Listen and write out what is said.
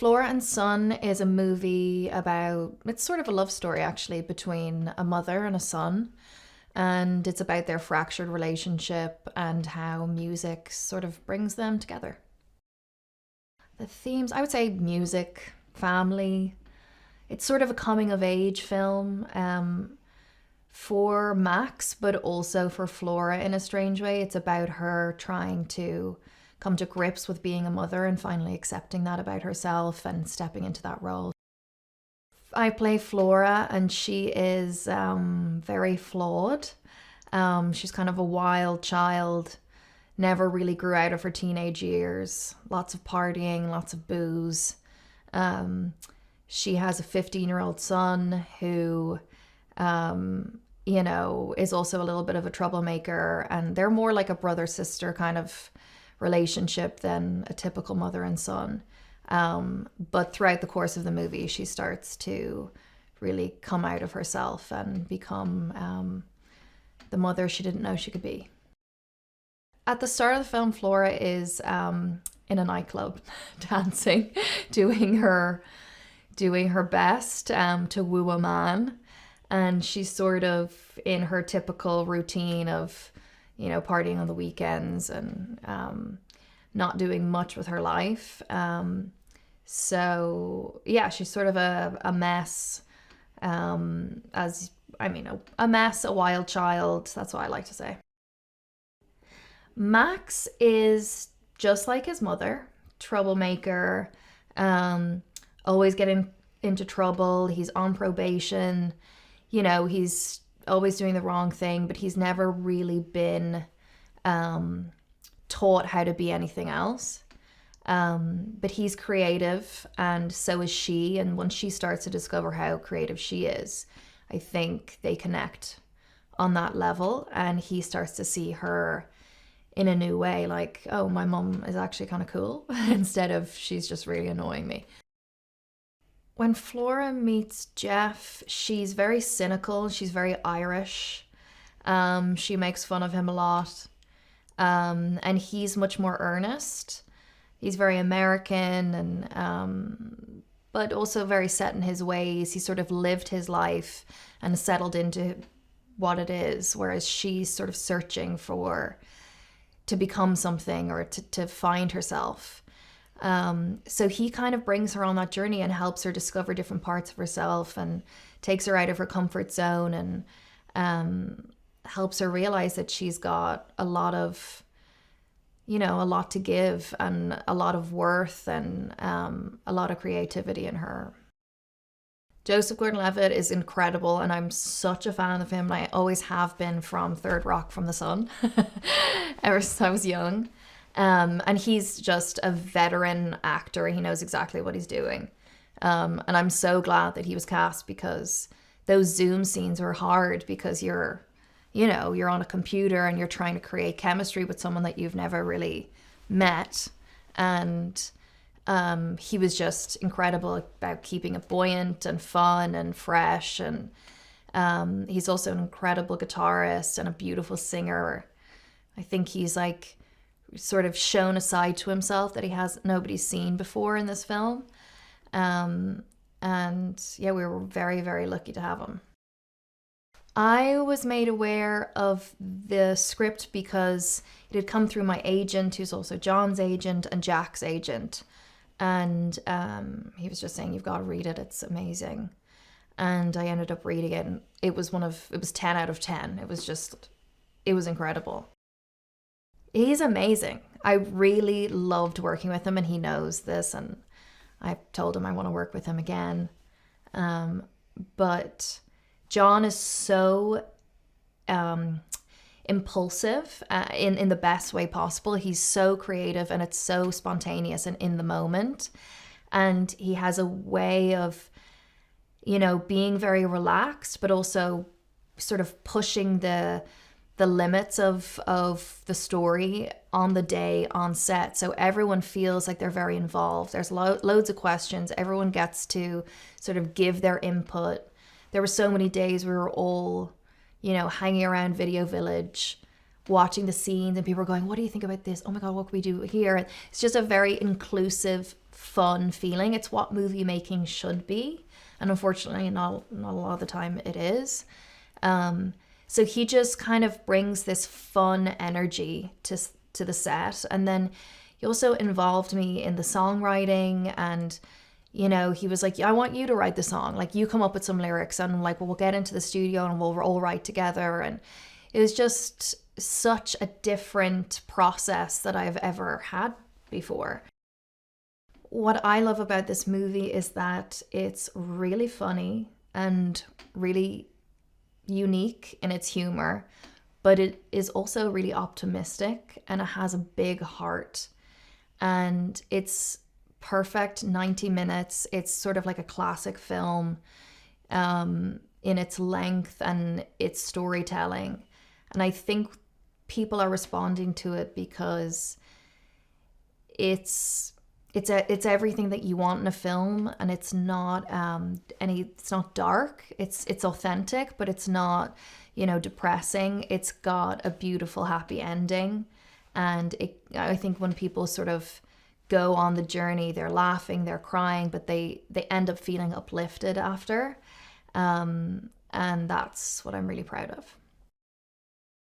Flora and Son is a movie about, it's sort of a love story actually between a mother and a son. And it's about their fractured relationship and how music sort of brings them together. The themes, I would say music, family. It's sort of a coming of age film for Max, but also for Flora in a strange way. It's about her trying to come to grips with being a mother and finally accepting that about herself and stepping into that role. I play Flora, and she is very flawed. She's kind of a wild child, never really grew out of her teenage years. Lots of partying, lots of booze. She has a 15-year-old son who, is also a little bit of a troublemaker, and they're more like a brother-sister kind of relationship than a typical mother and son. But throughout the course of the movie, she starts to really come out of herself and become the mother she didn't know she could be. At the start of the film, Flora is in a nightclub dancing, doing her best to woo a man. And she's sort of in her typical routine of, partying on the weekends and not doing much with her life. So yeah, she's sort of a mess, a mess, a wild child. That's what I like to say. Max is just like his mother, troublemaker, always getting into trouble. He's on probation. He's always doing the wrong thing, but he's never really been taught how to be anything else. But he's creative, and so is she. And once she starts to discover how creative she is, I think they connect on that level, and he starts to see her in a new way, like, oh, my mum is actually kind of cool, instead of she's just really annoying me. When Flora meets Jeff, she's very cynical. She's very Irish. She makes fun of him a lot. And he's much more earnest. He's very American, and but also very set in his ways. He sort of lived his life and settled into what it is, whereas she's sort of searching to become something or to find herself. So he kind of brings her on that journey and helps her discover different parts of herself and takes her out of her comfort zone and helps her realize that she's got a lot to give and a lot of worth and a lot of creativity in her. Joseph Gordon-Levitt is incredible, and I'm such a fan of him, and I always have been from Third Rock from the Sun ever since I was young. And he's just a veteran actor. He knows exactly what he's doing. And I'm so glad that he was cast, because those Zoom scenes were hard because you're on a computer and you're trying to create chemistry with someone that you've never really met. And he was just incredible about keeping it buoyant and fun and fresh. And he's also an incredible guitarist and a beautiful singer. I think he's like sort of shown a side to himself that nobody's seen before in this film. And yeah, we were very, very lucky to have him. I was made aware of the script because it had come through my agent, who's also John's agent and Jack's agent. And he was just saying, you've got to read it, it's amazing. And I ended up reading it, and it was 10 out of 10. It was incredible. He's amazing. I really loved working with him, and he knows this, and I told him I want to work with him again. But John is so impulsive in the best way possible. He's so creative, and it's so spontaneous and in the moment. And he has a way of, being very relaxed, but also sort of pushing the limits of the story on the day on set. So everyone feels like they're very involved. There's loads of questions. Everyone gets to sort of give their input. There were so many days we were all, hanging around Video Village watching the scenes and people are going, what do you think about this? Oh my God, what can we do here? It's just a very inclusive, fun feeling. It's what movie making should be. And unfortunately, not a lot of the time it is. So he just kind of brings this fun energy to the set. And then he also involved me in the songwriting, and you know, he was like, I want you to write the song. Like, you come up with some lyrics, and I'm like, well, we'll get into the studio and we'll all write together. And it was just such a different process that I've ever had before. What I love about this movie is that it's really funny and really unique in its humor, but it is also really optimistic, and it has a big heart. And it's perfect 90 minutes. It's sort of like a classic film in its length and its storytelling. And I think people are responding to it because it's everything that you want in a film, and it's not it's not dark. It's authentic, but it's not, you know, depressing. It's got a beautiful happy ending, and I think when people sort of go on the journey, they're laughing, they're crying, but they end up feeling uplifted after, and that's what I'm really proud of.